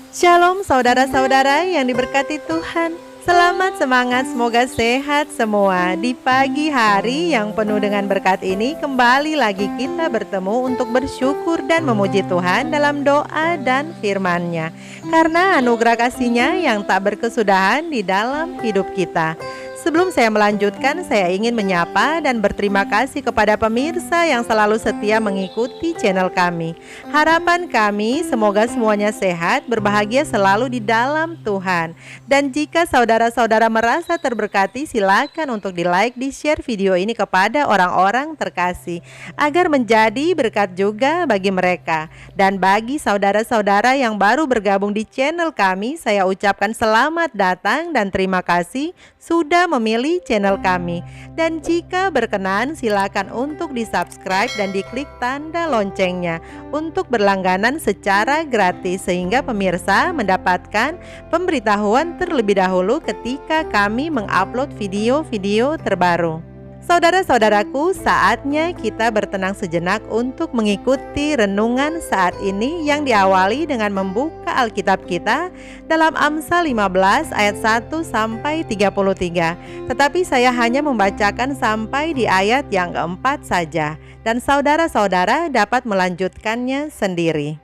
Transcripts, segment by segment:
Shalom saudara-saudara yang diberkati Tuhan. Selamat semangat, semoga sehat semua. Di pagi hari yang penuh dengan berkat ini, kembali lagi kita bertemu untuk bersyukur dan memuji Tuhan dalam doa dan firman-Nya. Karena anugerah kasih-Nya yang tak berkesudahan di dalam hidup kita. Sebelum saya melanjutkan, saya ingin menyapa dan berterima kasih kepada pemirsa yang selalu setia mengikuti channel kami. Harapan kami semoga semuanya sehat, berbahagia selalu di dalam Tuhan. Dan jika saudara-saudara merasa terberkati, silakan untuk di-like, di-share video ini kepada orang-orang terkasih agar menjadi berkat juga bagi mereka. Dan bagi saudara-saudara yang baru bergabung di channel kami, saya ucapkan selamat datang dan terima kasih sudah memilih channel kami. Dan jika berkenan, silakan untuk di-subscribe dan diklik tanda loncengnya untuk berlangganan secara gratis, sehingga pemirsa mendapatkan pemberitahuan terlebih dahulu ketika kami mengupload video-video terbaru. Saudara-saudaraku, saatnya kita bertenang sejenak untuk mengikuti renungan saat ini yang diawali dengan membuka Alkitab kita dalam Amsal 15 ayat 1 sampai 33. Tetapi saya hanya membacakan sampai di ayat yang keempat saja, dan saudara-saudara dapat melanjutkannya sendiri.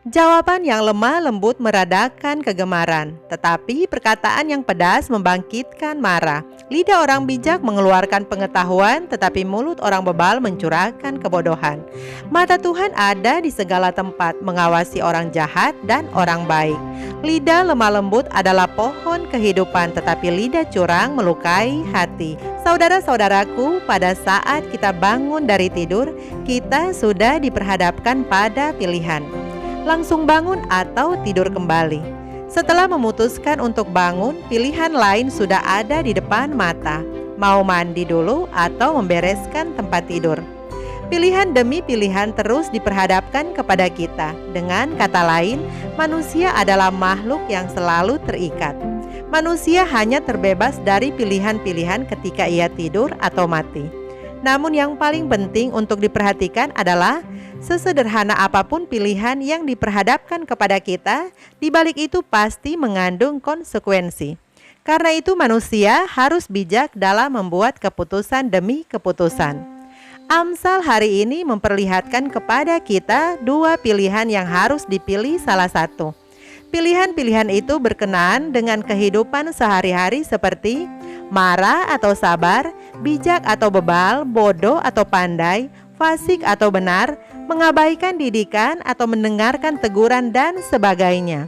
Jawaban yang lemah lembut meradakan kegemaran, tetapi perkataan yang pedas membangkitkan marah. Lidah orang bijak mengeluarkan pengetahuan, tetapi mulut orang bebal mencurahkan kebodohan. Mata Tuhan ada di segala tempat, mengawasi orang jahat dan orang baik. Lidah lemah lembut adalah pohon kehidupan, tetapi lidah curang melukai hati. Saudara-saudaraku, pada saat kita bangun dari tidur, kita sudah diperhadapkan pada pilihan. Langsung bangun atau tidur kembali. Setelah memutuskan untuk bangun, pilihan lain sudah ada di depan mata. Mau mandi dulu atau membereskan tempat tidur. Pilihan demi pilihan terus diperhadapkan kepada kita. Dengan kata lain, manusia adalah makhluk yang selalu terikat. Manusia hanya terbebas dari pilihan-pilihan ketika ia tidur atau mati. Namun yang paling penting untuk diperhatikan adalah sesederhana apapun pilihan yang diperhadapkan kepada kita, di balik itu pasti mengandung konsekuensi. Karena itu manusia harus bijak dalam membuat keputusan demi keputusan. Amsal hari ini memperlihatkan kepada kita dua pilihan yang harus dipilih salah satu. Pilihan-pilihan itu berkenaan dengan kehidupan sehari-hari seperti marah atau sabar, bijak atau bebal, bodoh atau pandai, fasik atau benar, mengabaikan didikan atau mendengarkan teguran dan sebagainya.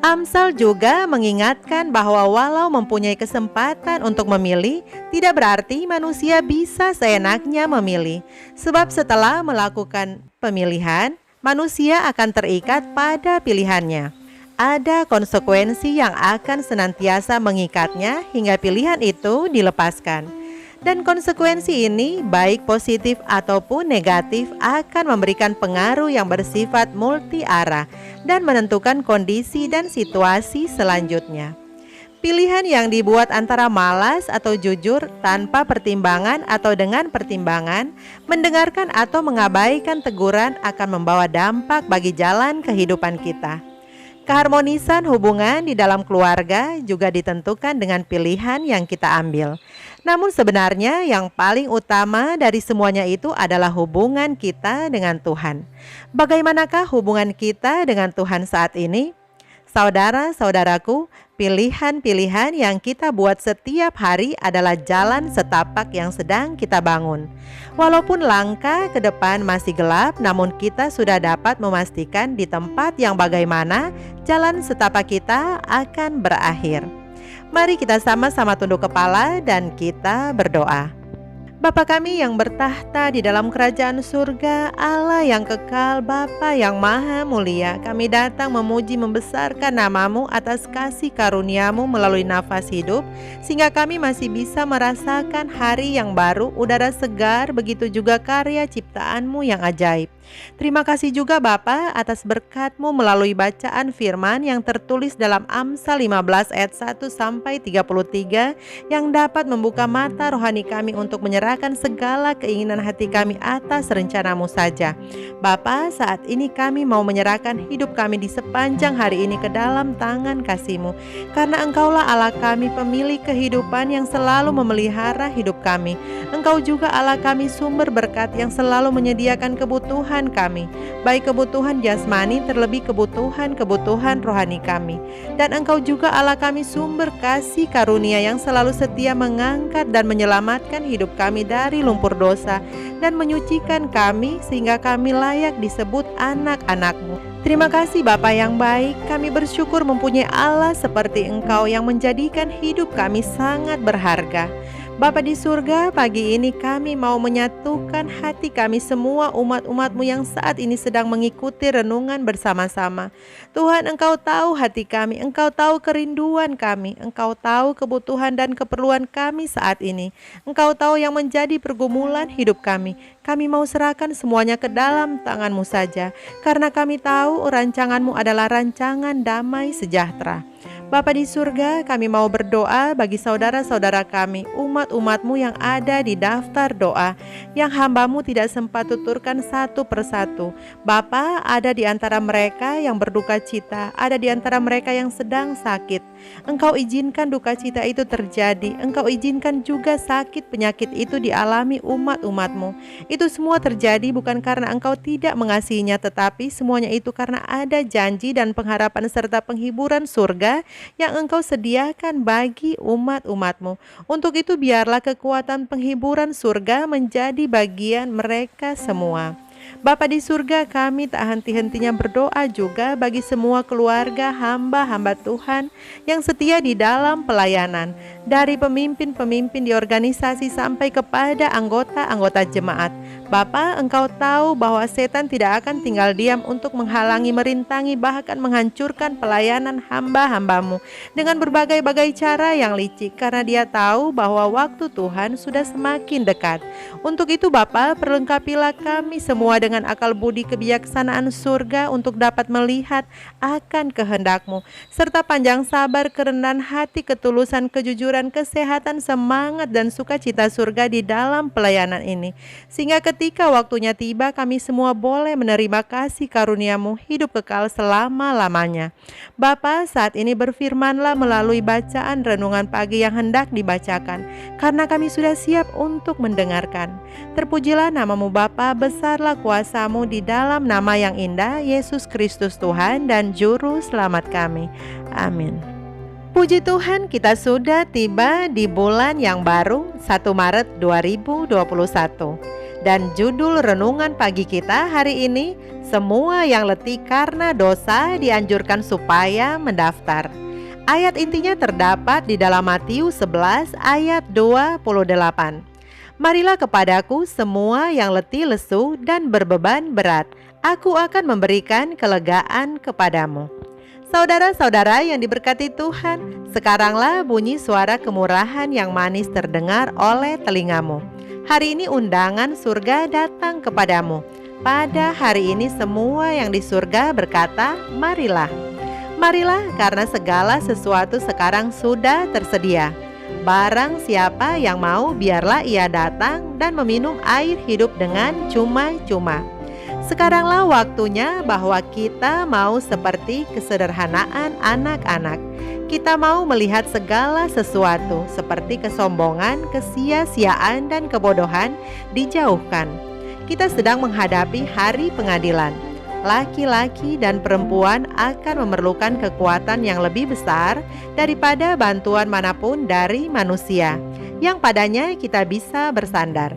Amsal juga mengingatkan bahwa walau mempunyai kesempatan untuk memilih, tidak berarti manusia bisa seenaknya memilih. Sebab setelah melakukan pemilihan, manusia akan terikat pada pilihannya. Ada konsekuensi yang akan senantiasa mengikatnya hingga pilihan itu dilepaskan. Dan konsekuensi ini, baik positif ataupun negatif, akan memberikan pengaruh yang bersifat multi arah dan menentukan kondisi dan situasi selanjutnya. Pilihan yang dibuat antara malas atau jujur, tanpa pertimbangan atau dengan pertimbangan, mendengarkan atau mengabaikan teguran akan membawa dampak bagi jalan kehidupan kita. Keharmonisan hubungan di dalam keluarga juga ditentukan dengan pilihan yang kita ambil. Namun sebenarnya yang paling utama dari semuanya itu adalah hubungan kita dengan Tuhan. Bagaimanakah hubungan kita dengan Tuhan saat ini? Saudara-saudaraku, pilihan-pilihan yang kita buat setiap hari adalah jalan setapak yang sedang kita bangun. Walaupun langkah ke depan masih gelap, namun kita sudah dapat memastikan di tempat yang bagaimana jalan setapak kita akan berakhir. Mari kita sama-sama tunduk kepala dan kita berdoa. Bapa kami yang bertahta di dalam kerajaan surga, Allah yang kekal, Bapa yang maha mulia, kami datang memuji membesarkan nama-Mu atas kasih karunia-Mu melalui nafas hidup, sehingga kami masih bisa merasakan hari yang baru, udara segar, begitu juga karya ciptaan-Mu yang ajaib. Terima kasih juga Bapa atas berkat-Mu melalui bacaan firman yang tertulis dalam Amsal 15 ayat 1 sampai 33 yang dapat membuka mata rohani kami untuk menyerahkan segala keinginan hati kami atas rencana-Mu saja. Bapa, saat ini kami mau menyerahkan hidup kami di sepanjang hari ini ke dalam tangan kasih-Mu, karena Engkaulah Allah kami, pemilik kehidupan yang selalu memelihara hidup kami. Engkau juga Allah kami, sumber berkat yang selalu menyediakan kebutuhan kami, baik kebutuhan jasmani terlebih kebutuhan rohani kami. Dan Engkau juga Allah kami, sumber kasih karunia yang selalu setia mengangkat dan menyelamatkan hidup kami dari lumpur dosa dan menyucikan kami sehingga kami layak disebut anak-anak-Mu. Terima kasih Bapa yang baik, kami bersyukur mempunyai Allah seperti Engkau yang menjadikan hidup kami sangat berharga. Bapa di surga, pagi ini kami mau menyatukan hati kami semua umat-umat-Mu yang saat ini sedang mengikuti renungan bersama-sama. Tuhan, Engkau tahu hati kami, Engkau tahu kerinduan kami, Engkau tahu kebutuhan dan keperluan kami saat ini. Engkau tahu yang menjadi pergumulan hidup kami. Kami mau serahkan semuanya ke dalam tangan-Mu saja, karena kami tahu rancangan-Mu adalah rancangan damai sejahtera. Bapa di surga, kami mau berdoa bagi saudara-saudara kami, umat-umat-Mu yang ada di daftar doa, yang hamba-Mu tidak sempat tuturkan satu persatu. Bapa, ada di antara mereka yang berduka cita, ada di antara mereka yang sedang sakit. Engkau izinkan duka cita itu terjadi, Engkau izinkan juga sakit penyakit itu dialami umat-umat-Mu. Itu semua terjadi bukan karena Engkau tidak mengasihinya, tetapi semuanya itu karena ada janji dan pengharapan serta penghiburan surga yang Engkau sediakan bagi umat-umat-Mu. Untuk itu biarlah kekuatan penghiburan surga menjadi bagian mereka semua. Bapa di surga, kami tak henti-hentinya berdoa juga bagi semua keluarga hamba-hamba Tuhan yang setia di dalam pelayanan, dari pemimpin-pemimpin di organisasi sampai kepada anggota-anggota jemaat. Bapa, Engkau tahu bahwa setan tidak akan tinggal diam untuk menghalangi, merintangi, bahkan menghancurkan pelayanan hamba-hamba-Mu dengan berbagai-bagai cara yang licik, karena dia tahu bahwa waktu Tuhan sudah semakin dekat. Untuk itu Bapa, perlengkapilah kami semua dengan akal budi kebijaksanaan surga untuk dapat melihat akan kehendak-Mu, serta panjang sabar, kerendahan hati, ketulusan, kejujuran, kesehatan, semangat, dan sukacita surga di dalam pelayanan ini, sehingga ketika waktunya tiba kami semua boleh menerima kasih karunia-Mu hidup kekal selama-lamanya. Bapa, saat ini berfirmanlah melalui bacaan renungan pagi yang hendak dibacakan, karena kami sudah siap untuk mendengarkan. Terpujilah nama-Mu Bapa, besarlah kuasa-Mu di dalam nama yang indah, Yesus Kristus Tuhan dan Juru Selamat kami. Amin. Puji Tuhan, kita sudah tiba di bulan yang baru, 1 Maret 2021. Dan judul renungan pagi kita hari ini, semua yang letih karena dosa dianjurkan supaya mendaftar. Ayat intinya terdapat di dalam Matius 11 ayat 28. Marilah kepadaku semua yang letih lesu dan berbeban berat, aku akan memberikan kelegaan kepadamu. Saudara-saudara yang diberkati Tuhan, sekaranglah bunyi suara kemurahan yang manis terdengar oleh telingamu. Hari ini undangan surga datang kepadamu. Pada hari ini semua yang di surga berkata, marilah. Marilah, karena segala sesuatu sekarang sudah tersedia. Barang siapa yang mau, biarlah ia datang dan meminum air hidup dengan cuma-cuma. Sekaranglah waktunya bahwa kita mau seperti kesederhanaan anak-anak. Kita mau melihat segala sesuatu seperti kesombongan, kesia-siaan, dan kebodohan dijauhkan. Kita sedang menghadapi hari pengadilan. Laki-laki dan perempuan akan memerlukan kekuatan yang lebih besar daripada bantuan manapun dari manusia, yang padanya kita bisa bersandar.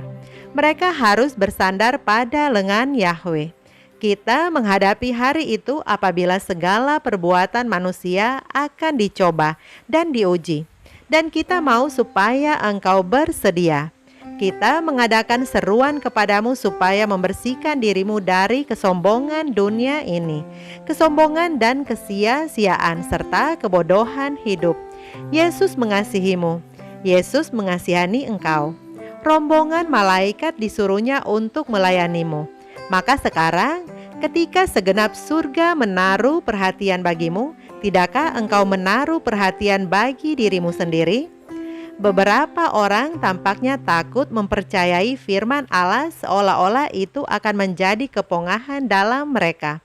Mereka harus bersandar pada lengan Yahweh. Kita menghadapi hari itu apabila segala perbuatan manusia akan dicoba dan diuji. Dan kita mau supaya engkau bersedia. Kita mengadakan seruan kepadamu supaya membersihkan dirimu dari kesombongan dunia ini, kesombongan dan kesia-siaan, serta kebodohan hidup. Yesus mengasihimu. Yesus mengasihani engkau. Rombongan malaikat disuruhnya untuk melayanimu. Maka sekarang, ketika segenap surga menaruh perhatian bagimu, tidakkah engkau menaruh perhatian bagi dirimu sendiri? Beberapa orang tampaknya takut mempercayai firman Allah seolah-olah itu akan menjadi kepongahan dalam mereka.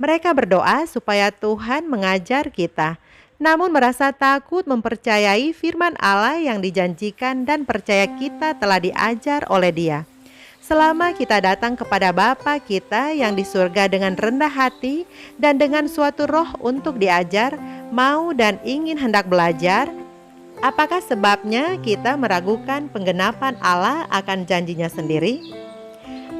Mereka berdoa supaya Tuhan mengajar kita, namun merasa takut mempercayai firman Allah yang dijanjikan dan percaya kita telah diajar oleh Dia. Selama kita datang kepada Bapa kita yang di surga dengan rendah hati dan dengan suatu roh untuk diajar, mau dan ingin hendak belajar, apakah sebabnya kita meragukan penggenapan Allah akan janjinya sendiri?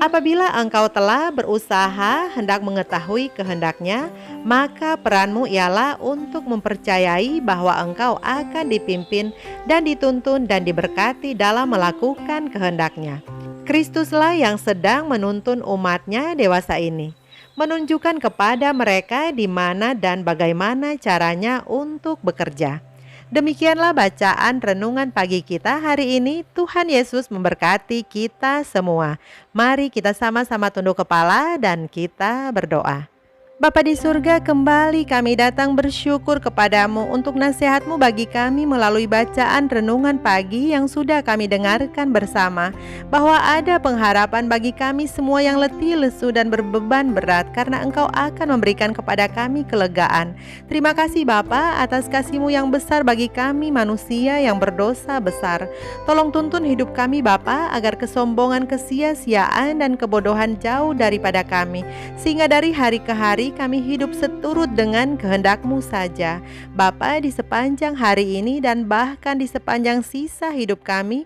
Apabila engkau telah berusaha hendak mengetahui kehendaknya, maka peranmu ialah untuk mempercayai bahwa engkau akan dipimpin dan dituntun dan diberkati dalam melakukan kehendaknya. Kristuslah yang sedang menuntun umatnya dewasa ini, menunjukkan kepada mereka di mana dan bagaimana caranya untuk bekerja. Demikianlah bacaan renungan pagi kita hari ini. Tuhan Yesus memberkati kita semua. Mari kita sama-sama tunduk kepala dan kita berdoa. Bapa di surga, kembali kami datang bersyukur kepadamu untuk nasihat-Mu bagi kami melalui bacaan renungan pagi yang sudah kami dengarkan bersama, bahwa ada pengharapan bagi kami semua yang letih, lesu, dan berbeban berat, karena Engkau akan memberikan kepada kami kelegaan. Terima kasih Bapa atas kasih-Mu yang besar bagi kami manusia yang berdosa besar. Tolong tuntun hidup kami Bapa, agar kesombongan, kesia-siaan, dan kebodohan jauh daripada kami, sehingga dari hari ke hari kami hidup seturut dengan kehendak-Mu saja. Bapa, di sepanjang hari ini dan bahkan di sepanjang sisa hidup kami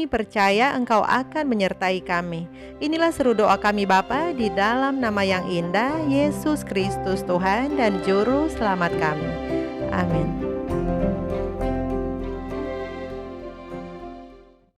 percaya Engkau akan menyertai kami. Inilah seru doa kami Bapa, di dalam nama yang indah, Yesus Kristus Tuhan dan Juru Selamat kami. Amin.